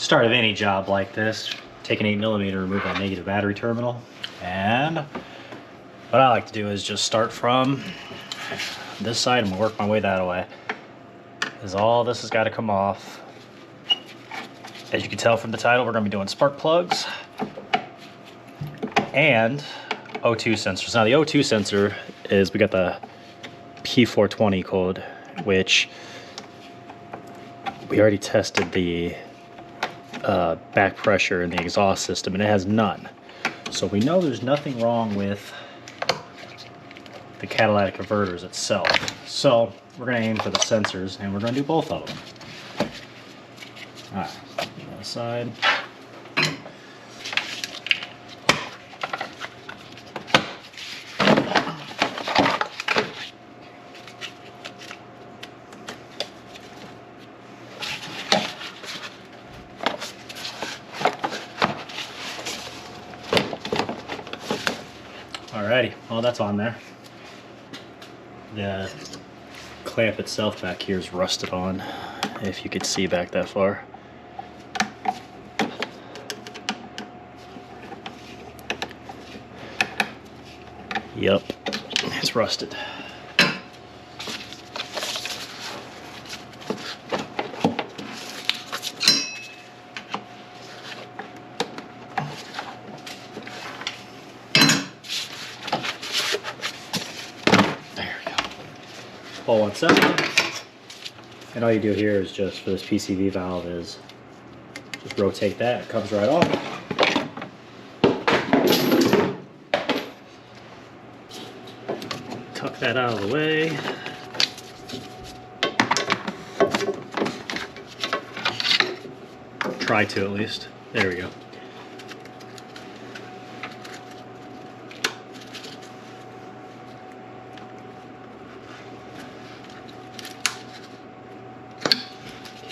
start of any job like this, take an 8mm, remove that negative battery terminal, and what I like to do is just start from this side and work my way that way, because all this has got to come off. As you can tell from the title, we're going to be doing spark plugs and O2 sensors. Now the O2 sensor is, we got the P420 code, which we already tested the back pressure in the exhaust system, and it has none. So we know there's nothing wrong with the catalytic converters itself. So we're going to aim for the sensors, and we're going to do both of them. Alright, the other side. Alrighty, well that's on there. The clamp itself back here is rusted on, if you could see back that far. Yep, it's rusted. All one second. And all you do here is just, for this PCV valve, is just rotate that, it comes right off. Tuck that out of the way. Try to, at least. There we go.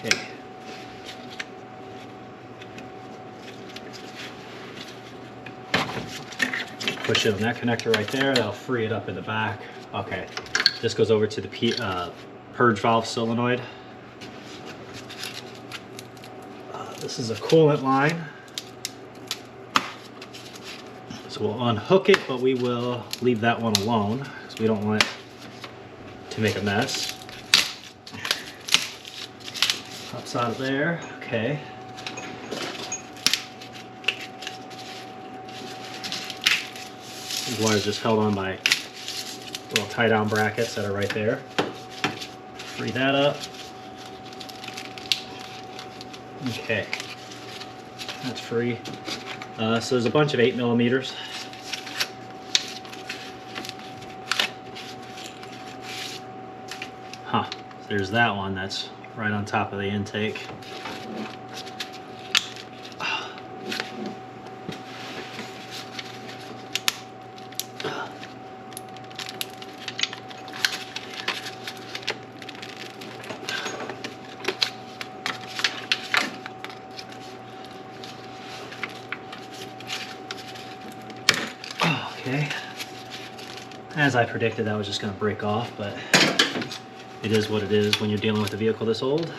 Okay. Push it on that connector right there, that'll free it up in the back. Okay, this goes over to the purge valve solenoid. This is a coolant line. So we'll unhook it, but we will leave that one alone because we don't want it to make a mess. Pops out of there, okay. These wires just held on by little tie-down brackets that are right there. Free that up. Okay, that's free. So there's a bunch of 8mm. Huh, there's that one that's right on top of the intake. Okay, as I predicted, that was just going to break off, but it is what it is when you're dealing with a vehicle this old.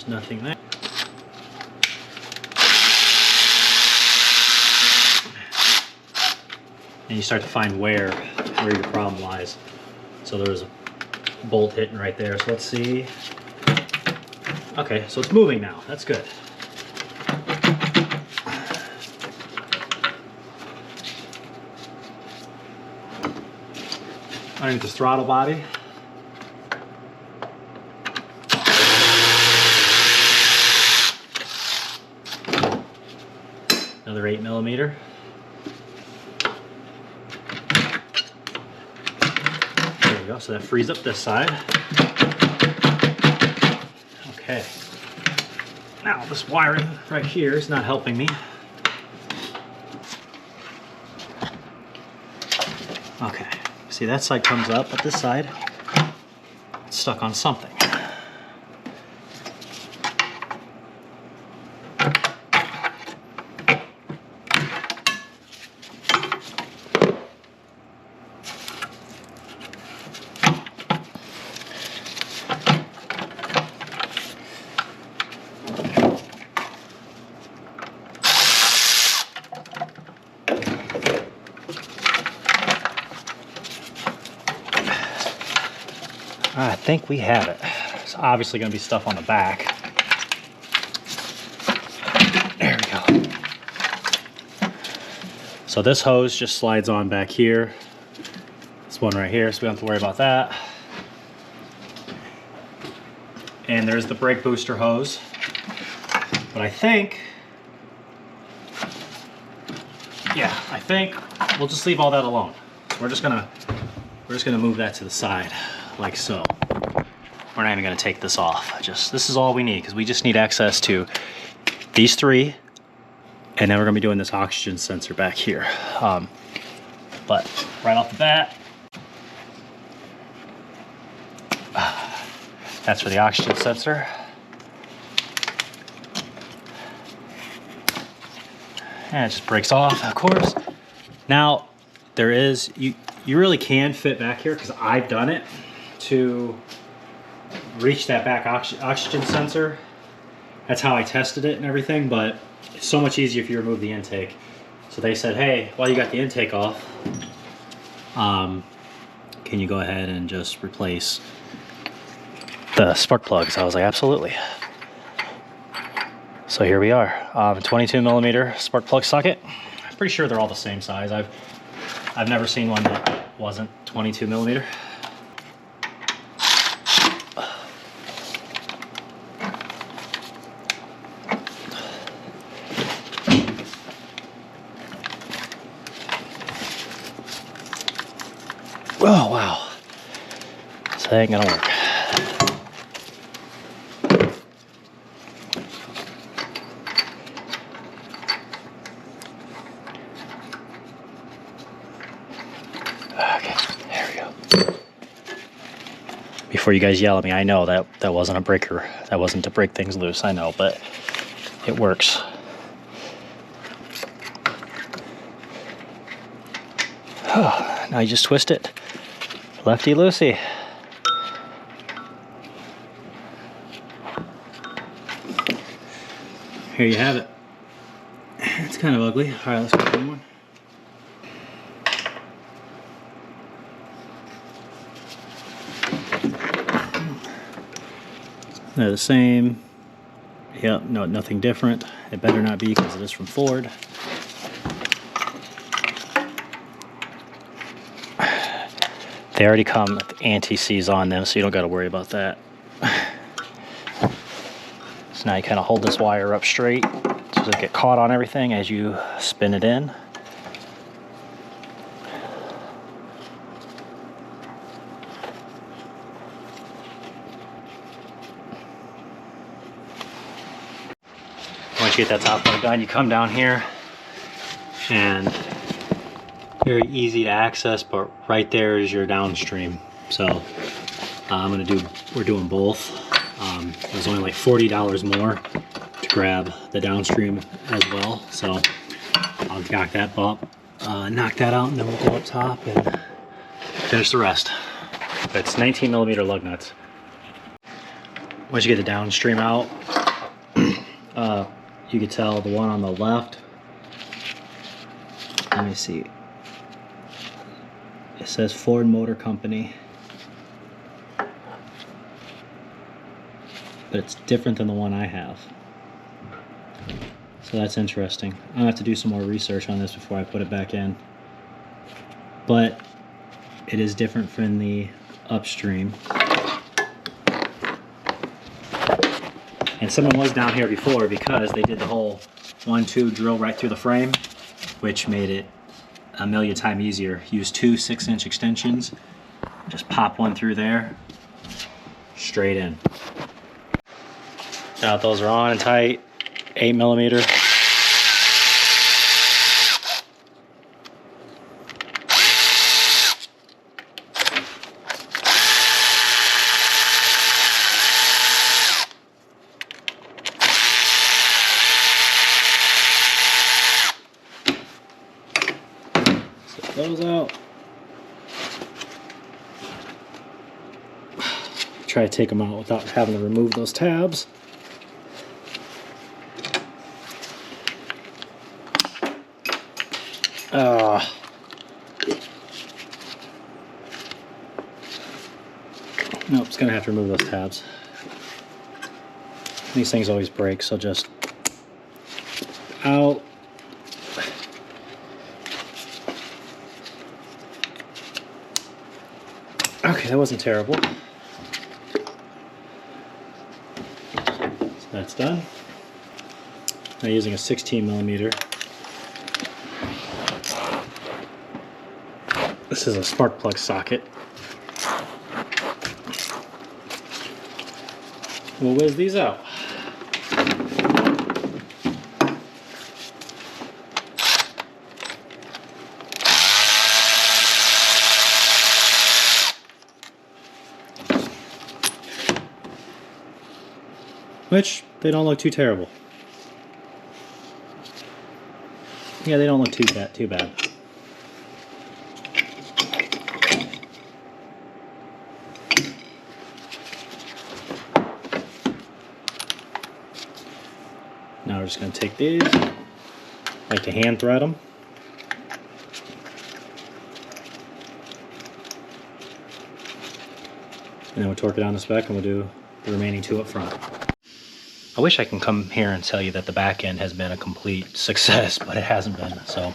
Nothing there. And you start to find where your problem lies. So there's a bolt hitting right there. So let's see. Okay, so it's moving now. That's good. Underneath the throttle body. Another 8mm. There we go, so that frees up this side. Okay. Now this wiring right here is not helping me. Okay, see that side comes up, but this side, it's stuck on something. I think we have it. There's obviously going to be stuff on the back. There we go. So this hose just slides on back here. This one right here, so we don't have to worry about that. And there's the brake booster hose. But I think we'll just leave all that alone. We're just gonna move that to the side, like so. We're not even gonna take this off. This is all we need, because we just need access to these three, and then we're gonna be doing this oxygen sensor back here. But right off the bat, that's for the oxygen sensor. And it just breaks off, of course. Now, there is, you really can fit back here, because I've done it, to reach that back oxygen sensor. That's how I tested it and everything, but it's so much easier if you remove the intake. So they said, hey, while you got the intake off, can you go ahead and just replace the spark plugs? I was like, absolutely. So here we are, 22mm spark plug socket. I'm pretty sure they're all the same size. I've never seen one that wasn't 22mm. Oh wow, so that ain't gonna work. Before you guys yell at me, I know that wasn't a breaker. That wasn't to break things loose, I know, but it works. Oh, now you just twist it. Lefty loosey. Here you have it. It's kind of ugly. All right, let's go one more. They're the same. Yep, no, nothing different. It better not be, because it is from Ford. They already come with anti-seize on them, so you don't got to worry about that. So now you kind of hold this wire up straight so it doesn't get caught on everything as you spin it in. Once you get that top plug done, you come down here, and very easy to access, but right there is your downstream. So we're doing both. It was only like $40 more to grab the downstream as well. So I'll knock that out, and then we'll go up top and finish the rest. But it's 19mm lug nuts. Once you get the downstream out, you can tell the one on the left, let me see, it says Ford Motor Company, but it's different than the one I have. So that's interesting. I'm gonna have to do some more research on this before I put it back in. But it is different from the upstream. And someone was down here before, because they did the whole 1-2 drill right through the frame, which made it a million times easier. Use 2 6-inch extensions, just pop one through there, straight in. Now those are on and tight, 8mm. Those out. Try to take them out without having to remove those tabs. Nope, it's gonna have to remove those tabs. These things always break, so just out. Okay, that wasn't terrible. So that's done. Now using a 16mm. This is a spark plug socket. We'll whiz these out. Which, they don't look too terrible. Yeah, they don't look too bad. Now we're just going to take these, I like to hand thread them. And then we'll torque it on the spec and we'll do the remaining 2 up front. I wish I can come here and tell you that the back end has been a complete success, but it hasn't been. So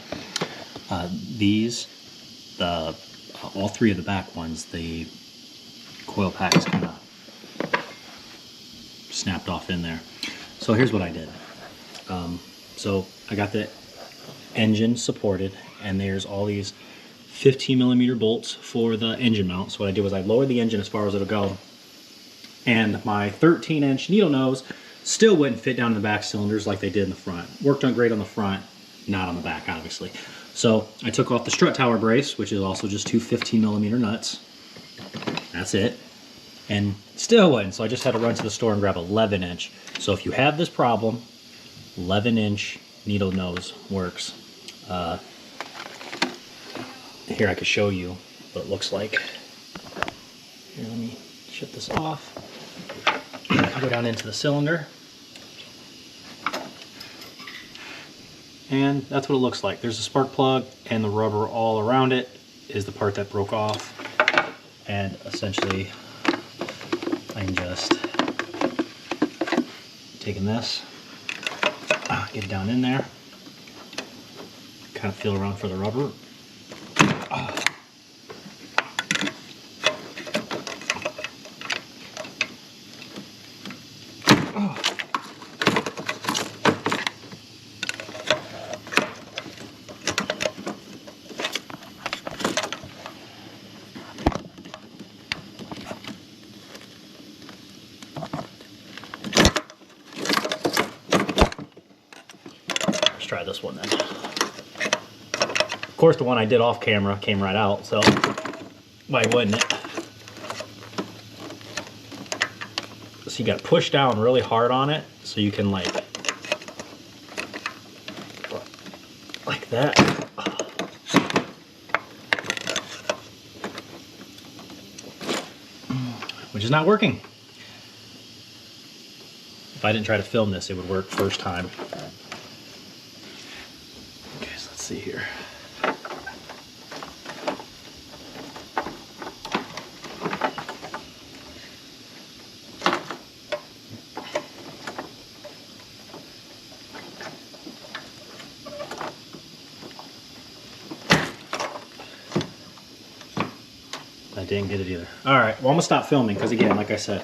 all 3 of the back ones, the coil pack is kind of snapped off in there. So here's what I did. So I got the engine supported, and there's all these 15mm bolts for the engine mount. So what I did was I lowered the engine as far as it'll go, and my 13-inch needle nose still wouldn't fit down in the back cylinders like they did in the front. Worked on great on the front, not on the back, obviously. So I took off the strut tower brace, which is also just 2 15mm nuts. That's it. And still wouldn't, so I just had to run to the store and grab 11-inch. So if you have this problem, 11-inch needle nose works. Here I could show you what it looks like. Here, let me shut this off. Go down into the cylinder. And that's what it looks like. There's a spark plug, and the rubber all around it is the part that broke off. And essentially, I'm just taking this, get it down in there, kind of feel around for the rubber. Try this one then. Of course, the one I did off camera came right out, so why wouldn't it? So you got to push down really hard on it so you can like that. Which is not working. If I didn't try to film this, it would work first time. See here. I didn't get it either. All right, well, I'm gonna stop filming because again, like I said,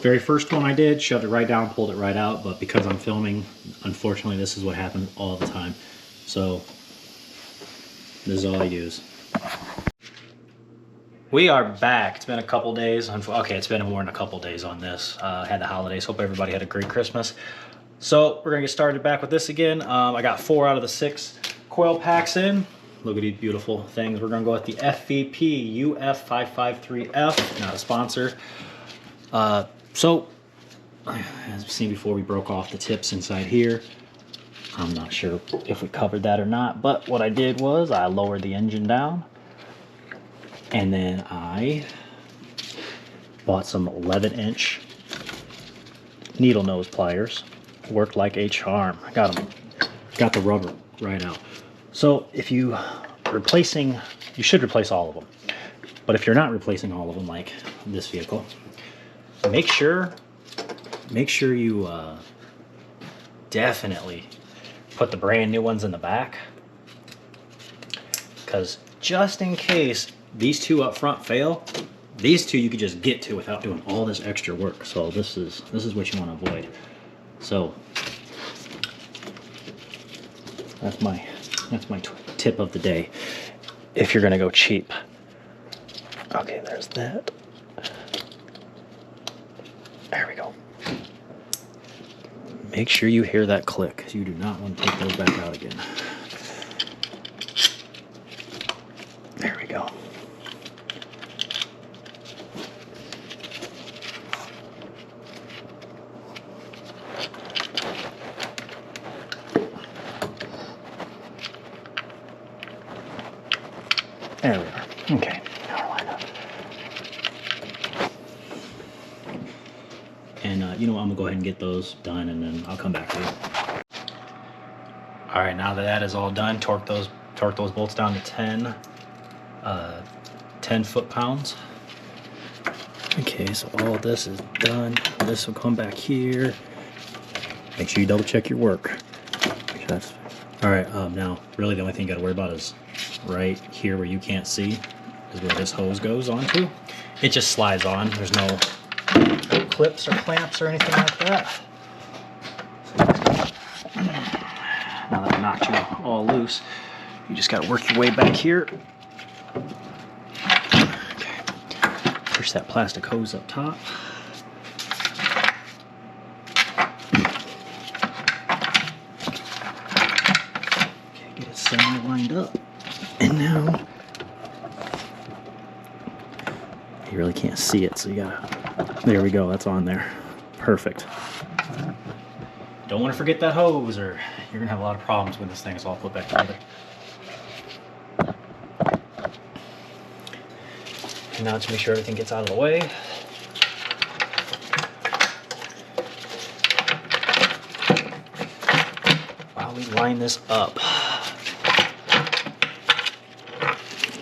very first one I did, shoved it right down, pulled it right out, but because I'm filming unfortunately, this is what happens all the time. So this is all I use. We are back. It's been a couple days. Okay, it's been more than a couple days on this. Had the holidays. Hope everybody had a great Christmas. So we're gonna get started back with this again. I got 4 out of the 6 coil packs in. Look at these beautiful things. We're gonna go with the FVP UF553F, not a sponsor. So, as you've seen before, we broke off the tips inside here. I'm not sure if we covered that or not, but what I did was I lowered the engine down, and then I bought some 11-inch needle nose pliers. Worked like a charm. I got the rubber right out. So if you replacing, you should replace all of them. But if you're not replacing all of them, like this vehicle, make sure you definitely put the brand new ones in the back, because just in case these 2 up front fail, these 2 you could just get to without doing all this extra work. So this is what you want to avoid. So that's my tip of the day if you're gonna go cheap. Okay, there's that. There we go. Make sure you hear that click, because you do not want to take those back out again. There we go. There we are. Okay, now we're lined up. And you know what, I'm gonna go ahead and get those done, and then I'll come back to you. All right, now that is all done, torque those bolts down to 10 foot-pounds. Okay, so all this is done. This will come back here. Make sure you double check your work. That's all right. Now, really, the only thing you got to worry about is right here where you can't see is where this hose goes onto. It just slides on. There's no clips or clamps or anything like that. Now that I knocked you all loose, you just got to work your way back here. Okay. Push that plastic hose up top. Okay, get it semi-lined up. And now, you really can't see it, so you gotta, there we go, that's on there. Perfect. Don't want to forget that hose, or you're gonna have a lot of problems when this thing is all put back together. And now to make sure everything gets out of the way. While we line this up.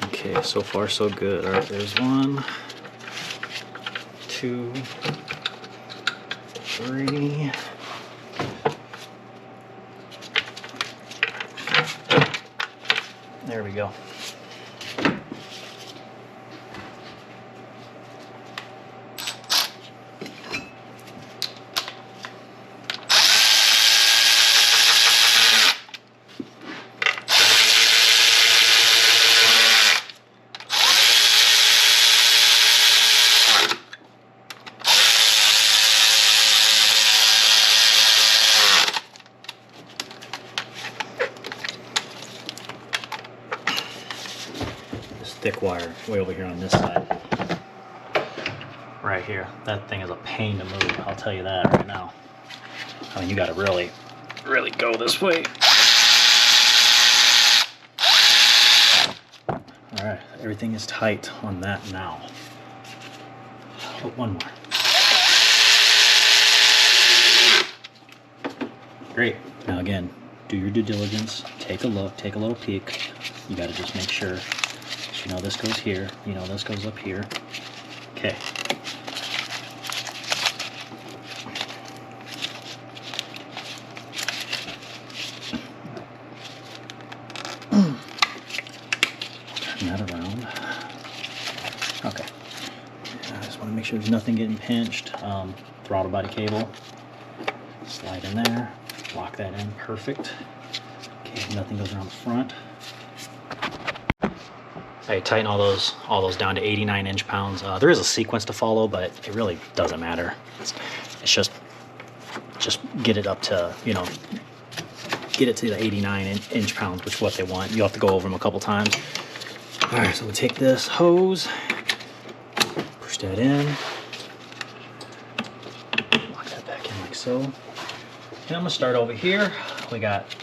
Okay, so far so good. All right, there's 1, 2, 3. There we go. Thick wire way over here on this side. Right here. That thing is a pain to move, I'll tell you that right now. I mean, you gotta really go this way. Alright, everything is tight on that now. Oh, 1 more. Great. Now again, do your due diligence, take a look, take a little peek. You gotta just make sure. You know this goes here, you know this goes up here. Okay. Turn that around. Okay. I just want to make sure there's nothing getting pinched. Throttle body cable. Slide in there. Lock that in, perfect. Okay, nothing goes around the front. I tighten all those down to 89 inch-pounds. There is a sequence to follow, but it really doesn't matter. It's just get it up to, you know, get it to the 89 inch-pounds, which is what they want. You have to go over them a couple times. All right, so we'll take this hose, push that in, lock that back in like so. And I'm gonna start over here. We got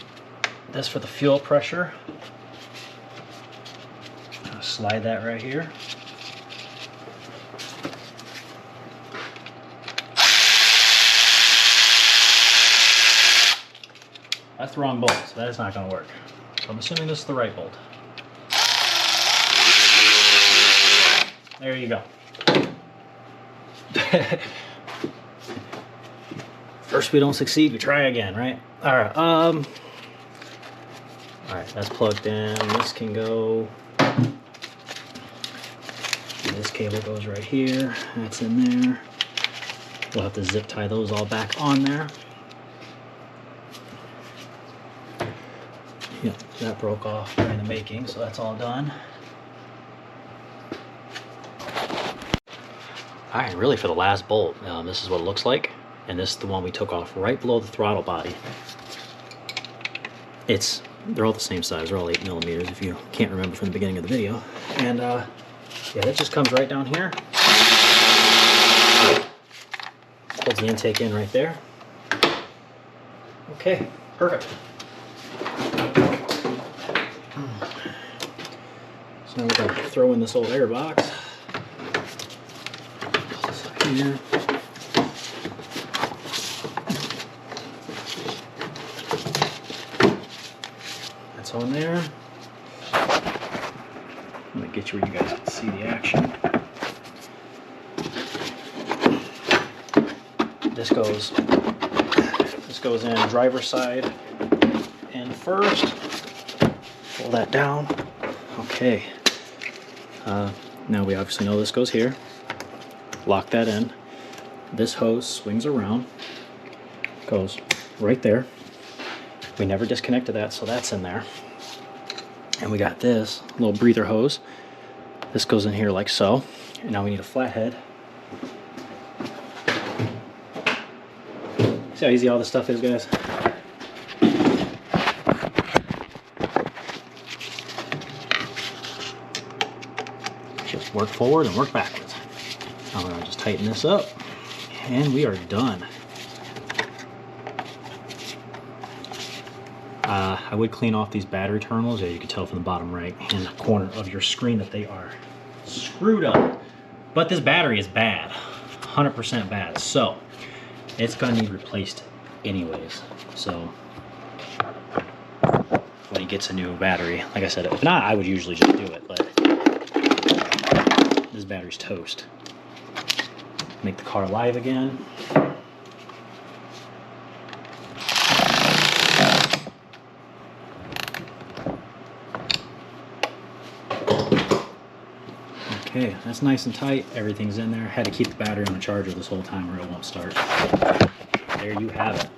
this for the fuel pressure. Slide that right here. That's the wrong bolt, so that is not going to work. So I'm assuming this is the right bolt. There you go. First we don't succeed, we try again, right? All right, that's plugged in. This can go. This cable goes right here. That's in there. We'll have to zip tie those all back on there. Yep, that broke off during the making, so that's all done. All right, really for the last bolt, this is what it looks like, and this is the one we took off right below the throttle body. They're all the same size. They're all 8 millimeters if you can't remember from the beginning of the video. And yeah, that just comes right down here. Holds the intake in right there. Okay, perfect. So now we're going to throw in this old air box. Pull this up here. That's on there. I'm going to get you where you guys can see the action. This goes in driver's side in first. Pull that down. Okay. Now we obviously know this goes here. Lock that in. This hose swings around. Goes right there. We never disconnected that, so that's in there. And we got this little breather hose. This goes in here like so. And now we need a flathead. See how easy all this stuff is, guys? Just work forward and work backwards. Now we're gonna just tighten this up, and we are done. I would clean off these battery terminals. Yeah, you can tell from the bottom right hand corner of your screen that they are screwed up. But this battery is bad, 100% bad. So it's gonna need replaced anyways. So when he gets a new battery, like I said, if not, I would usually just do it, but this battery's toast. Make the car alive again. Okay, that's nice and tight. Everything's in there. Had to keep the battery on the charger this whole time or it won't start. There you have it.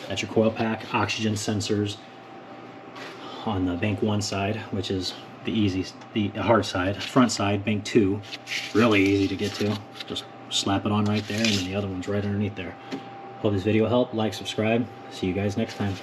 That's your coil pack. Oxygen sensors on the bank 1 side, which is the hard side. Front side, bank 2, really easy to get to. Just slap it on right there, and then the other one's right underneath there. Hope this video helped. Like, subscribe. See you guys next time.